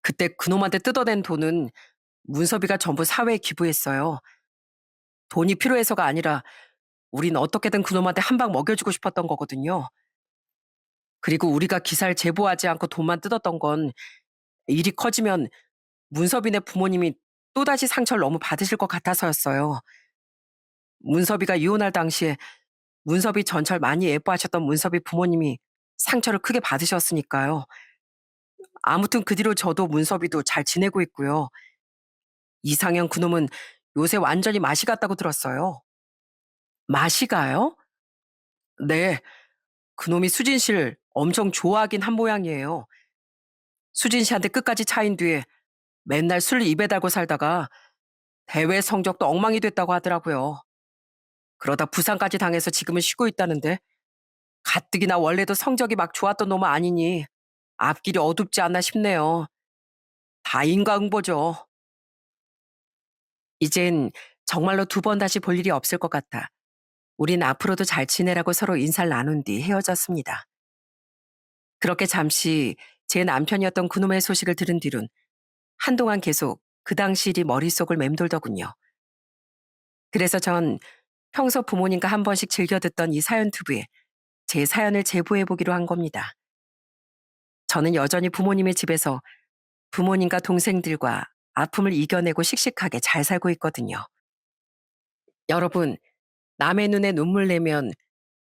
A: 그때 그놈한테 뜯어낸 돈은 문섭이가 전부 사회에 기부했어요. 돈이 필요해서가 아니라 우린 어떻게든 그놈한테 한 방 먹여주고 싶었던 거거든요. 그리고 우리가 기사를 제보하지 않고 돈만 뜯었던 건 일이 커지면 문섭이네 부모님이 또다시 상처를 너무 받으실 것 같아서였어요. 문섭이가 이혼할 당시에 문섭이 전철 많이 예뻐하셨던 문섭이 부모님이 상처를 크게 받으셨으니까요. 아무튼 그 뒤로 저도 문섭이도 잘 지내고 있고요. 이상형 그놈은 요새 완전히 맛이 갔다고 들었어요. 맛이 가요? 네, 그놈이 수진 씨를 엄청 좋아하긴 한 모양이에요. 수진 씨한테 끝까지 차인 뒤에 맨날 술 입에 달고 살다가 대회 성적도 엉망이 됐다고 하더라고요. 그러다 부상까지 당해서 지금은 쉬고 있다는데 가뜩이나 원래도 성적이 막 좋았던 놈은 아니니 앞길이 어둡지 않나 싶네요. 다 인과응보죠. 이젠 정말로 두 번 다시 볼 일이 없을 것 같아 우린 앞으로도 잘 지내라고 서로 인사를 나눈 뒤 헤어졌습니다. 그렇게 잠시 제 남편이었던 그놈의 소식을 들은 뒤론 한동안 계속 그 당시 일이 머릿속을 맴돌더군요. 그래서 전 평소 부모님과 한 번씩 즐겨 듣던 이 사연 튜브에 제 사연을 제보해보기로 한 겁니다. 저는 여전히 부모님의 집에서 부모님과 동생들과 아픔을 이겨내고 씩씩하게 잘 살고 있거든요. 여러분, 남의 눈에 눈물 내면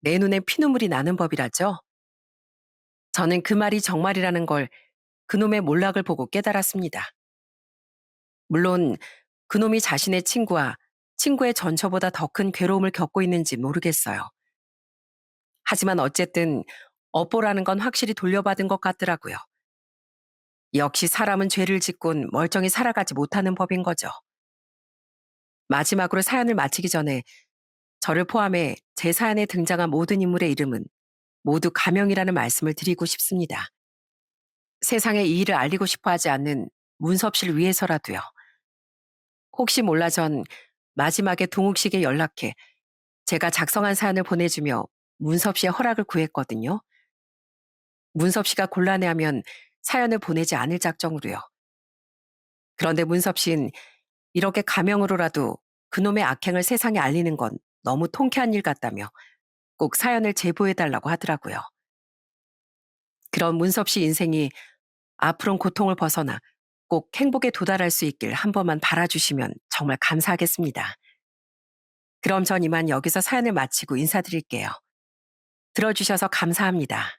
A: 내 눈에 피눈물이 나는 법이라죠? 저는 그 말이 정말이라는 걸 그놈의 몰락을 보고 깨달았습니다. 물론 그놈이 자신의 친구와 친구의 전처보다 더 큰 괴로움을 겪고 있는지 모르겠어요. 하지만 어쨌든 업보라는 건 확실히 돌려받은 것 같더라고요. 역시 사람은 죄를 짓곤 멀쩡히 살아가지 못하는 법인 거죠. 마지막으로 사연을 마치기 전에 저를 포함해 제 사연에 등장한 모든 인물의 이름은 모두 가명이라는 말씀을 드리고 싶습니다. 세상에 이 일을 알리고 싶어 하지 않는 문섭 씨를 위해서라도요. 혹시 몰라 전 마지막에 동욱 씨에게 연락해 제가 작성한 사연을 보내주며 문섭 씨의 허락을 구했거든요. 문섭 씨가 곤란해하면 사연을 보내지 않을 작정으로요. 그런데 문섭 씨는 이렇게 가명으로라도 그놈의 악행을 세상에 알리는 건 너무 통쾌한 일 같다며 꼭 사연을 제보해달라고 하더라고요. 그런 문섭 씨 인생이 앞으로는 고통을 벗어나 꼭 행복에 도달할 수 있길 한 번만 바라주시면 정말 감사하겠습니다. 그럼 전 이만 여기서 사연을 마치고 인사드릴게요. 들어주셔서 감사합니다.